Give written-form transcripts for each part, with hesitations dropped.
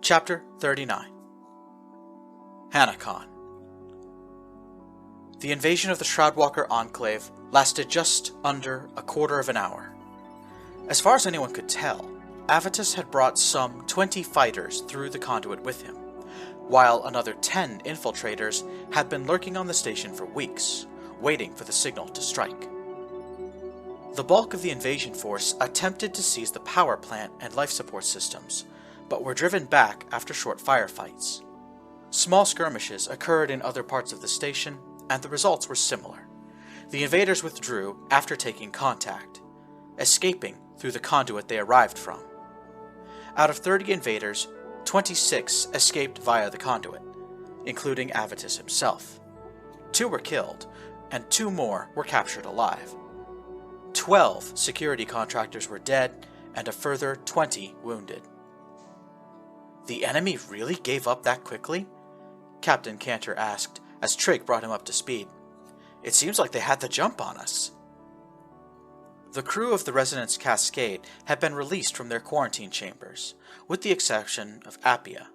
Chapter 39 Hannakon. The invasion of the Shroudwalker Enclave lasted just under a quarter of an hour. As far as anyone could tell, Avitus had brought some 20 fighters through the conduit with him, while another 10 infiltrators had been lurking on the station for weeks, waiting for the signal to strike. The bulk of the invasion force attempted to seize the power plant and life support systems, but were driven back after short firefights. Small skirmishes occurred in other parts of the station, and the results were similar. The invaders withdrew after taking contact, escaping through the conduit they arrived from. Out of 30 invaders, 26 escaped via the conduit, including Avitus himself. 2 were killed, and 2 more were captured alive. 12 security contractors were dead, and a further 20 wounded. The enemy really gave up that quickly? Captain Cantor asked, as Trig brought him up to speed. It seems like they had the jump on us. The crew of the Resonance Cascade had been released from their quarantine chambers, with the exception of Appia.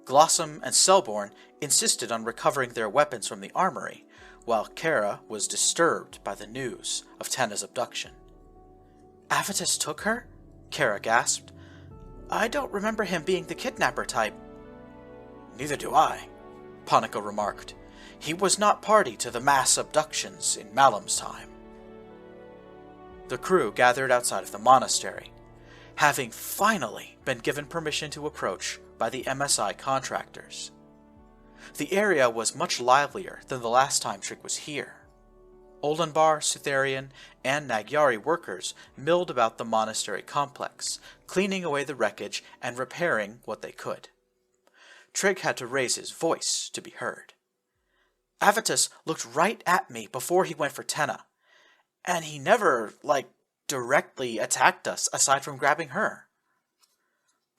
Glossum and Selborn insisted on recovering their weapons from the armory, while Kara was disturbed by the news of Tenna's abduction. Avitus took her? Kara gasped. I don't remember him being the kidnapper type. Neither do I, Hannakon remarked. He was not party to the mass abductions in Malum's time. The crew gathered outside of the monastery, having finally been given permission to approach by the MSI contractors. The area was much livelier than the last time Trig was here. Olenbar, Sutherian, and Nagyari workers milled about the monastery complex, cleaning away the wreckage and repairing what they could. Trig had to raise his voice to be heard. Avitus looked right at me before he went for Tenna, and he never, directly attacked us aside from grabbing her.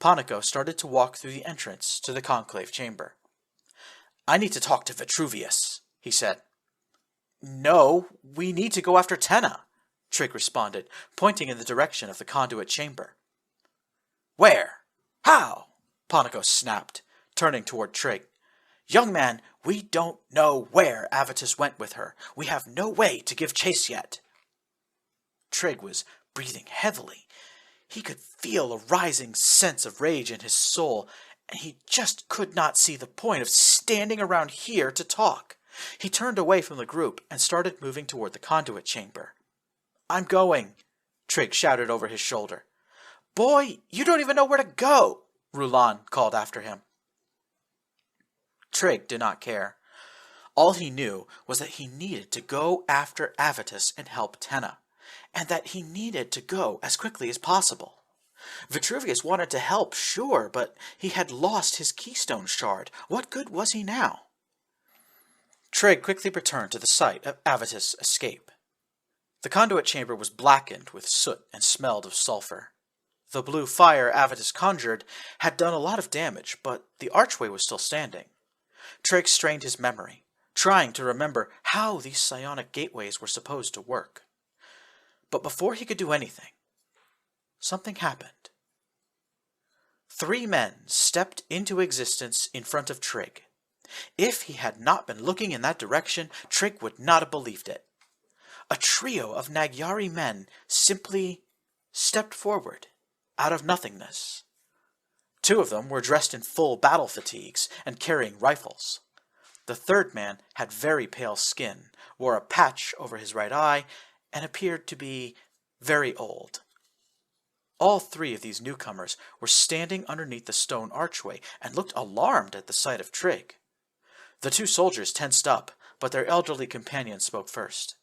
Hannakon started to walk through the entrance to the conclave chamber. I need to talk to Vitruvius, he said. No, we need to go after Tenna, Trig responded, pointing in the direction of the conduit chamber. Where? How? Hannakon snapped, turning toward Trig. Young man, we don't know where Avitus went with her. We have no way to give chase yet. Trig was breathing heavily. He could feel a rising sense of rage in his soul, and he just could not see the point of standing around here to talk. He turned away from the group and started moving toward the conduit chamber. I'm going, Trig shouted over his shoulder. Boy, you don't even know where to go, Rulan called after him. Trig did not care. All he knew was that he needed to go after Avitus and help Tenna, and that he needed to go as quickly as possible. Vitruvius wanted to help, sure, but he had lost his keystone shard. What good was he now? Trig quickly returned to the site of Avitus' escape. The conduit chamber was blackened with soot and smelled of sulfur. The blue fire Avitus conjured had done a lot of damage, but the archway was still standing. Trig strained his memory, trying to remember how these psionic gateways were supposed to work. But before he could do anything, something happened. 3 men stepped into existence in front of Trig. If he had not been looking in that direction, Trig would not have believed it. A trio of Nagyari men simply stepped forward, out of nothingness. 2 of them were dressed in full battle fatigues and carrying rifles. The 3rd man had very pale skin, wore a patch over his right eye, and appeared to be very old. All 3 of these newcomers were standing underneath the stone archway and looked alarmed at the sight of Trig. The 2 soldiers tensed up, but their elderly companion spoke first.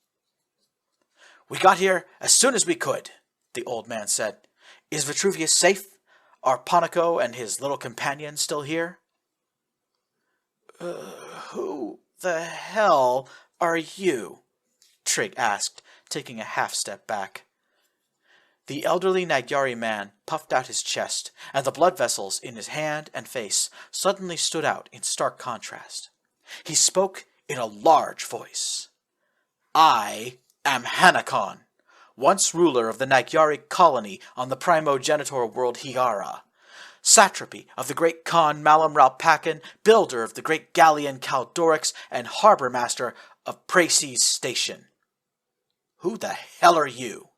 We got here as soon as we could, the old man said. Is Vitruvius safe? Are Hannakon and his little companion still here? Who the hell are you? Trig asked, taking a half-step back. The elderly Nagyari man puffed out his chest, and the blood vessels in his hand and face suddenly stood out in stark contrast. He spoke in a large voice. I am Hannakon, once ruler of the Nagyari colony on the primogenitor world Hiara. satrapy of the great Khan Malum Ralpakan, builder of the great galleon Kaldorix, and harbor master of Praces Station. Who the hell are you?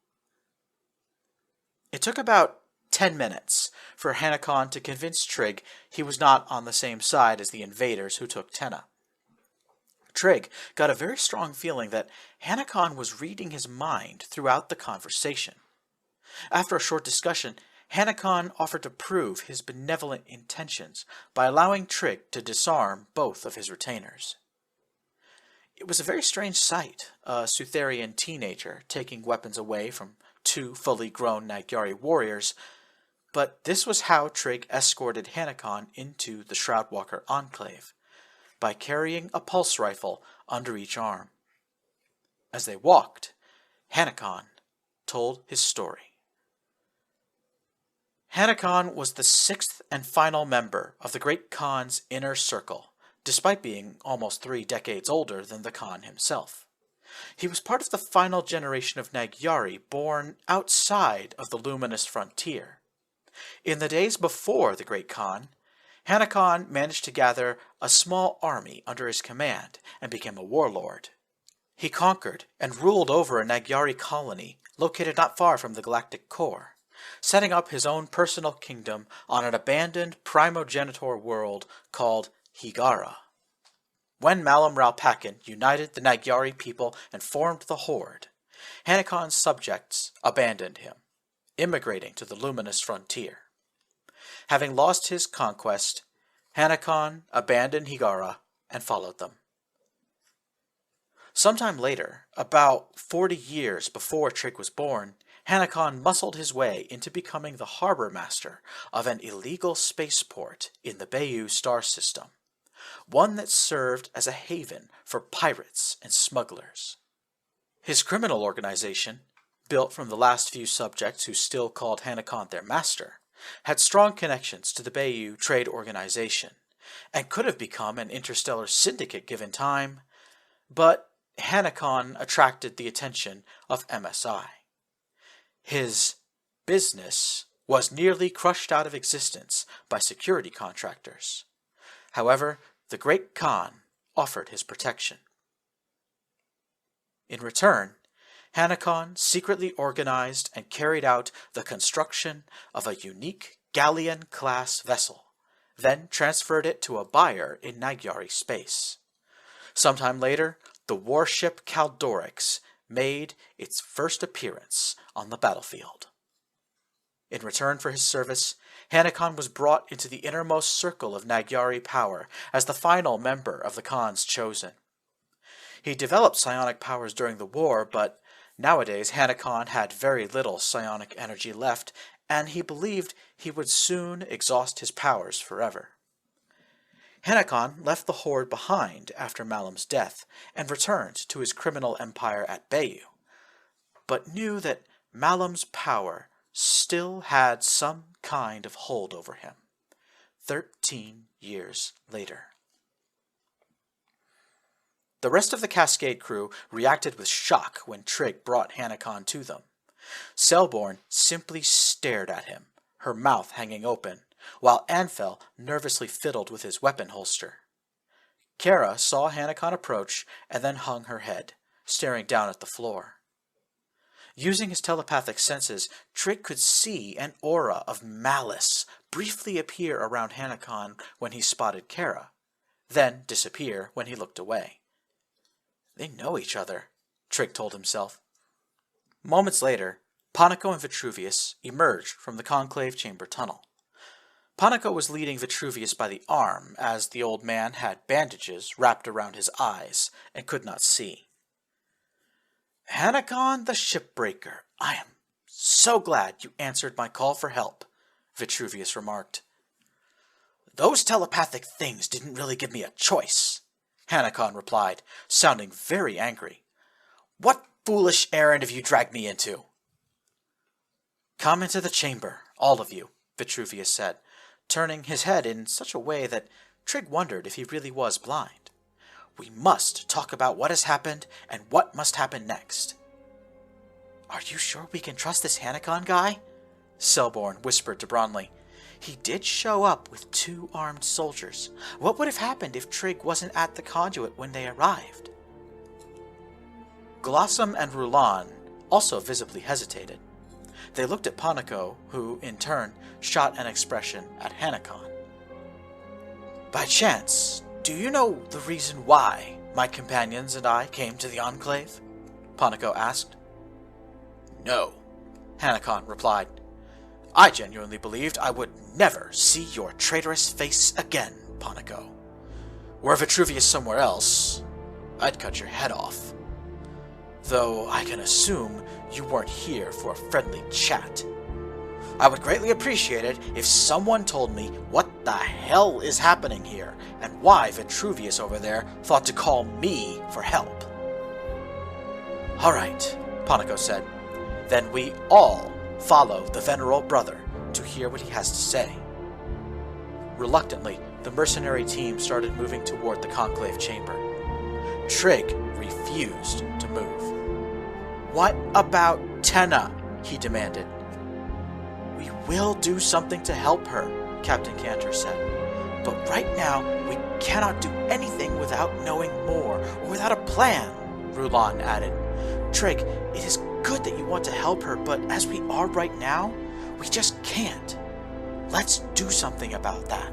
It took about 10 minutes for Hannakon to convince Trig he was not on the same side as the invaders who took Tenna. Trig got a very strong feeling that Hannakon was reading his mind throughout the conversation. After a short discussion, Hannakon offered to prove his benevolent intentions by allowing Trig to disarm both of his retainers. It was a very strange sight, a Sutherian teenager taking weapons away from two fully grown Nagyari warriors, but this was how Trig escorted Hannakon into the Shroudwalker Enclave, by carrying a pulse rifle under each arm. As they walked, Hannakon told his story. Hannakon was the sixth and final member of the Great Khan's inner circle, despite being almost 3 decades older than the Khan himself. He was part of the final generation of Nagyari born outside of the luminous frontier. In the days before the Great Khan, Hannakon managed to gather a small army under his command and became a warlord. He conquered and ruled over a Nagyari colony located not far from the galactic core, setting up his own personal kingdom on an abandoned primogenitor world called Higara. When Malum Ralpakan united the Nagyari people and formed the Horde, Hannakon's subjects abandoned him, immigrating to the luminous frontier. Having lost his conquest, Hannakon abandoned Higara and followed them. Sometime later, about 40 years before Trig was born, Hannakon muscled his way into becoming the harbor master of an illegal spaceport in the Bayou star system, one that served as a haven for pirates and smugglers. His criminal organization, built from the last few subjects who still called Hannakon their master, had strong connections to the Bayou Trade Organization, and could have become an interstellar syndicate given time, but Hannakon attracted the attention of MSI. His business was nearly crushed out of existence by security contractors. However, the Great Khan offered his protection. In return, Hannakon secretly organized and carried out the construction of a unique galleon-class vessel, then transferred it to a buyer in Nagyari space. Sometime later, the warship Kaldorix made its first appearance on the battlefield. In return for his service, Hannakon was brought into the innermost circle of Nagyari power as the final member of the Khan's chosen. He developed psionic powers during the war, but nowadays Hannakon had very little psionic energy left, and he believed he would soon exhaust his powers forever. Hannakon left the Horde behind after Malum's death and returned to his criminal empire at Bayou, but knew that Malum's power still had some kind of hold over him 13 years later. The rest of the Cascade crew reacted with shock when Trig brought Hannakon to them. Selborn simply stared at him, her mouth hanging open, while Anfel nervously fiddled with his weapon holster. Kara saw Hannakon approach and then hung her head, staring down at the floor. Using his telepathic senses, Trig could see an aura of malice briefly appear around Hannakon when he spotted Kara, then disappear when he looked away. They know each other, Trig told himself. Moments later, Panico and Vitruvius emerged from the conclave chamber tunnel. Panico was leading Vitruvius by the arm, as the old man had bandages wrapped around his eyes and could not see. "Hannakon the Shipbreaker, I am so glad you answered my call for help," Vitruvius remarked. "Those telepathic things didn't really give me a choice," Hannakon replied, sounding very angry. "What foolish errand have you dragged me into?" "Come into the chamber, all of you," Vitruvius said, turning his head in such a way that Trig wondered if he really was blind. "We must talk about what has happened and what must happen next." "Are you sure we can trust this Hannakon guy?" Selborn whispered to Bronley. He did show up with 2 armed soldiers. What would have happened if Trig wasn't at the conduit when they arrived? Glossum and Rulan also visibly hesitated. They looked at Hannakon, who, in turn, shot an expression at Hannakon. By chance, do you know the reason why my companions and I came to the Enclave? Hannakon asked. No, Hannakon replied. I genuinely believed I would never see your traitorous face again, Hannakon. Were Vitruvius somewhere else, I'd cut your head off. Though I can assume you weren't here for a friendly chat. I would greatly appreciate it if someone told me what the hell is happening here and why Vitruvius over there thought to call me for help. Alright, Hannakon said. Then we all follow the venerable brother to hear what he has to say. Reluctantly, the mercenary team started moving toward the conclave chamber. Trig refused to move. What about Tenna? He demanded. We will do something to help her, Captain Cantor said. But right now, we cannot do anything without knowing more, or without a plan, Rulan added. Trig, it is good that you want to help her, but as we are right now, we just can't. Let's do something about that.